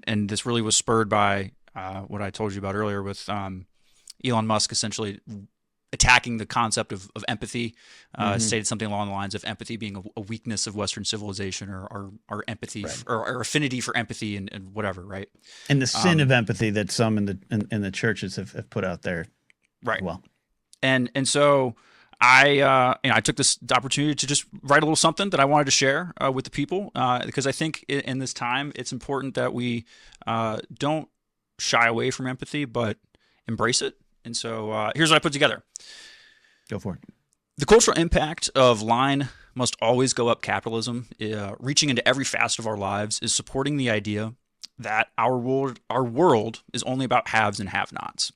and this really was spurred by what I told you about earlier with Elon Musk essentially attacking the concept of empathy, Hmm. stated something along the lines of empathy being a weakness of Western civilization, or our empathy Right. or our affinity for empathy, and whatever, right? And the sin Um, of empathy that some in the churches have put out there as right. well. And so I took this opportunity to just write a little something that I wanted to share with the people, because I think in this time it's important that we don't shy away from empathy, but embrace it. And so here's what I put together. Go for it. The cultural impact of line must always go up capitalism, reaching into every facet of our lives, is supporting the idea that our world is only about haves and have-nots.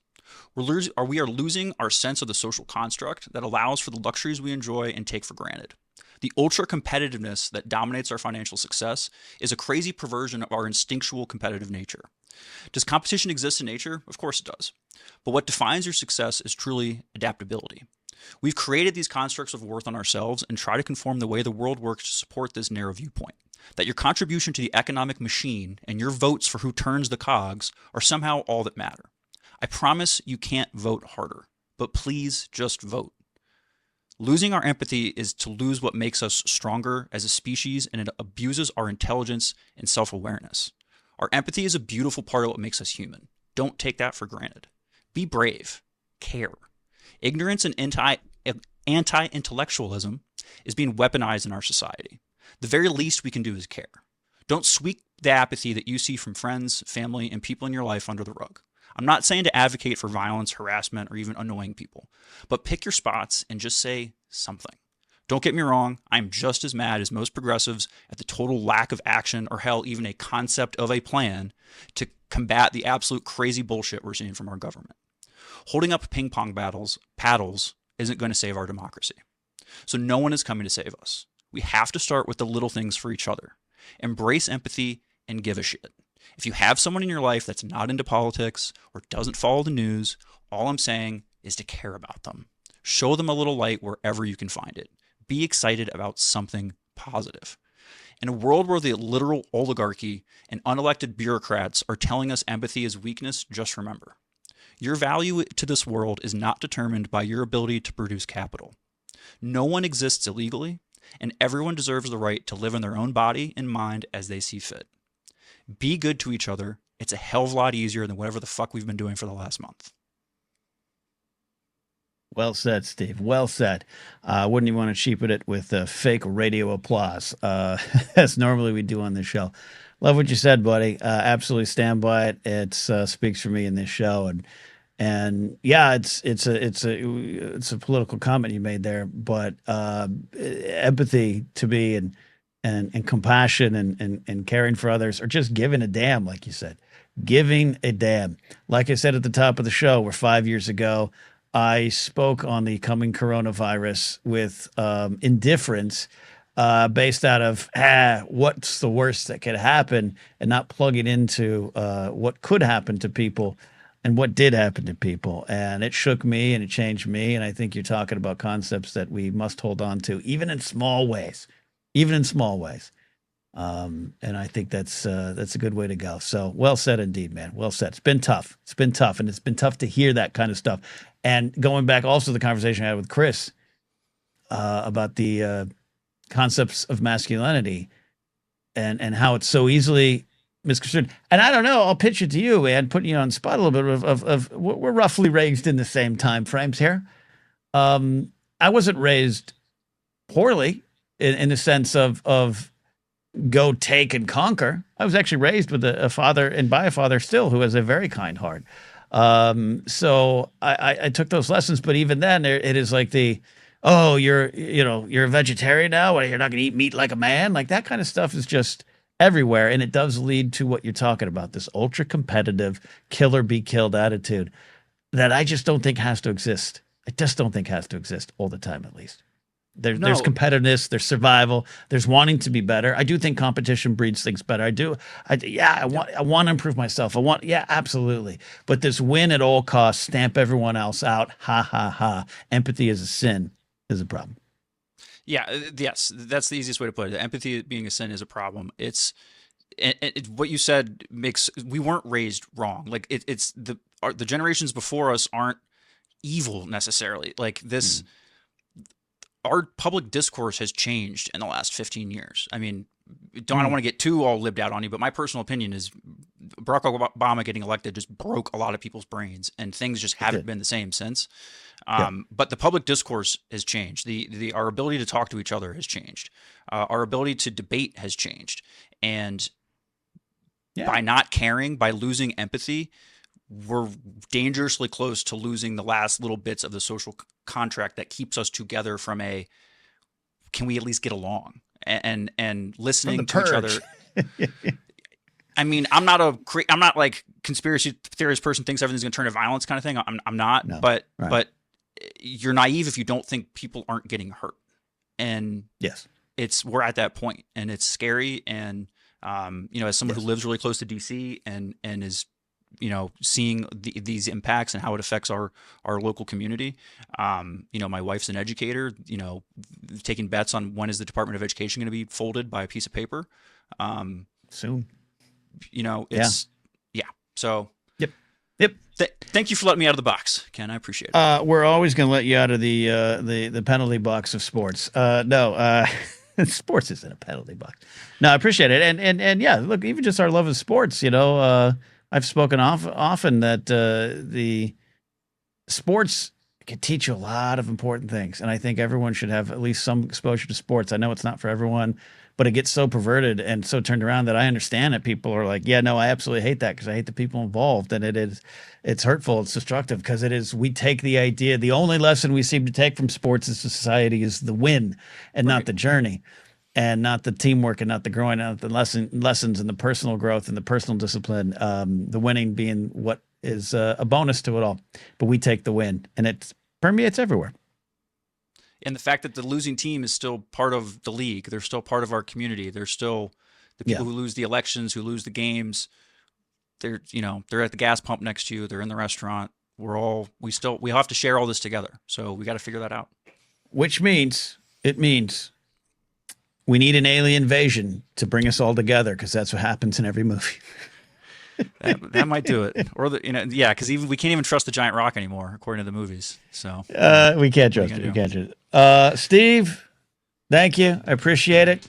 We are losing our sense of the social construct that allows for the luxuries we enjoy and take for granted. The ultra competitiveness that dominates our financial success is a crazy perversion of our instinctual competitive nature. Does competition exist in nature? Of course it does. But what defines your success is truly adaptability. We've created these constructs of worth on ourselves and try to conform the way the world works to support this narrow viewpoint. That your contribution to the economic machine and your votes for who turns the cogs are somehow all that matter. I promise you can't vote harder, but please just vote. Losing our empathy is to lose what makes us stronger as a species, and it abuses our intelligence and self awareness. Our empathy is a beautiful part of what makes us human. Don't take that for granted. Be brave. Care. Ignorance and anti intellectualism is being weaponized in our society. The very least we can do is care. Don't sweep the apathy that you see from friends, family, and people in your life under the rug. I'm not saying to advocate for violence, harassment, or even annoying people, but pick your spots and just say something. Don't get me wrong, I'm just as mad as most progressives at the total lack of action, or hell, even a concept of a plan to combat the absolute crazy bullshit we're seeing from our government. Holding up ping pong paddles isn't going to save our democracy. So no one is coming to save us. We have to start with the little things for each other. Embrace empathy and give a shit. If you have someone in your life that's not into politics or doesn't follow the news, all I'm saying is to care about them. Show them a little light wherever you can find it. Be excited about something positive. In a world where the literal oligarchy and unelected bureaucrats are telling us empathy is weakness, just remember, your value to this world is not determined by your ability to produce capital. No one exists illegally, and everyone deserves the right to live in their own body and mind as they see fit. Be good to each other. It's a hell of a lot easier than whatever the fuck we've been doing for the last month. Well said, Steve. Well said. Wouldn't you want to cheapen it with fake radio applause, as normally we do on this show? Love what you said, buddy. Absolutely stand by it. It speaks for me in this show, and yeah, it's a political comment you made there, but empathy to me and compassion and caring for others, or just giving a damn, like you said, giving a damn. Like I said at the top of the show, we're 5 years ago. I spoke on the coming coronavirus with indifference, based out of what's the worst that could happen, and not plugging into what could happen to people and what did happen to people. And it shook me and it changed me. And I think you're talking about concepts that we must hold on to, even in small ways, even in small ways. And I think that's a good way to go. So well said indeed, man. Well said. It's been tough. It's been tough, and it's been tough to hear that kind of stuff. And going back also to the conversation I had with Chris about the concepts of masculinity and how it's so easily misconstrued. And I don't know. I'll pitch it to you, man. Putting you on the spot a little bit of we're roughly raised in the same time frames here. I wasn't raised poorly in the sense of go take and conquer. I was actually raised with a father, and by a father still, who has a very kind heart. So I took those lessons, but even then, it is like oh, you're a vegetarian now. What, you're not going to eat meat like a man? Like that kind of stuff is just everywhere, and it does lead to what you're talking about, this ultra competitive, kill or be killed attitude that I just don't think has to exist. I just don't think has to exist all the time, at least. There's No, competitiveness, there's survival, there's wanting to be better. I do think competition breeds things better. Yeah, yep. I want to improve myself. Yeah, absolutely. But this win at all costs, stamp everyone else out. Ha ha ha. Empathy is a sin is a problem. Yeah, yes, that's the easiest way to put it. Empathy being a sin is a problem. what you said we weren't raised wrong. Like it's the generations before us aren't evil necessarily. Like this, our public discourse has changed in the last 15 years. I mean, I don't want to get too all lived out on you, but my personal opinion is Barack Obama getting elected just broke a lot of people's brains, and things just haven't been the same since. But the public discourse has changed. Our ability to talk to each other has changed. Our ability to debate has changed. And by not caring, by losing empathy, we're dangerously close to losing the last little bits of the social contract that keeps us together from can we at least get along and listening to each other. I mean, I'm not like conspiracy theorist person thinks everything's going to turn to violence kind of thing. I'm not, No. but Right. you're naive if you don't think people aren't getting hurt. And Yes. we're at that point, and it's scary. And, as someone who lives really close to DC and is, seeing these impacts and how it affects our local community. My wife's an educator, taking bets on when is the Department of Education going to be folded by a piece of paper. Soon. So Yep. Thank you for letting me out of the box, Ken. I appreciate it. We're always going to let you out of the penalty box of sports. No, sports isn't a penalty box. No, I appreciate it. And yeah, look, even just our love of sports, I've spoken often that the sports can teach you a lot of important things. And I think everyone should have at least some exposure to sports. I know it's not for everyone, but it gets so perverted and so turned around that I understand that people are like, yeah, no, I absolutely hate that because I hate the people involved. And it's hurtful. It's destructive because we take the idea, the only lesson we seem to take from sports as a society is the win and not the journey. And not the teamwork and not the growing, not the lessons and the personal growth and the personal discipline. The winning being what is a bonus to it all. But we take the win, and it permeates everywhere. And the fact that the losing team is still part of the league, they're still part of our community. They're still the people who lose the elections, who lose the games. They're at the gas pump next to you. They're in the restaurant. We have to share all this together. So we got to figure that out. Which means we need an alien invasion to bring us all together, because that's what happens in every movie. that might do it. Or because we can't even trust the giant rock anymore, according to the movies. So we can't trust it. We can't trust it. Steve, thank you. I appreciate it.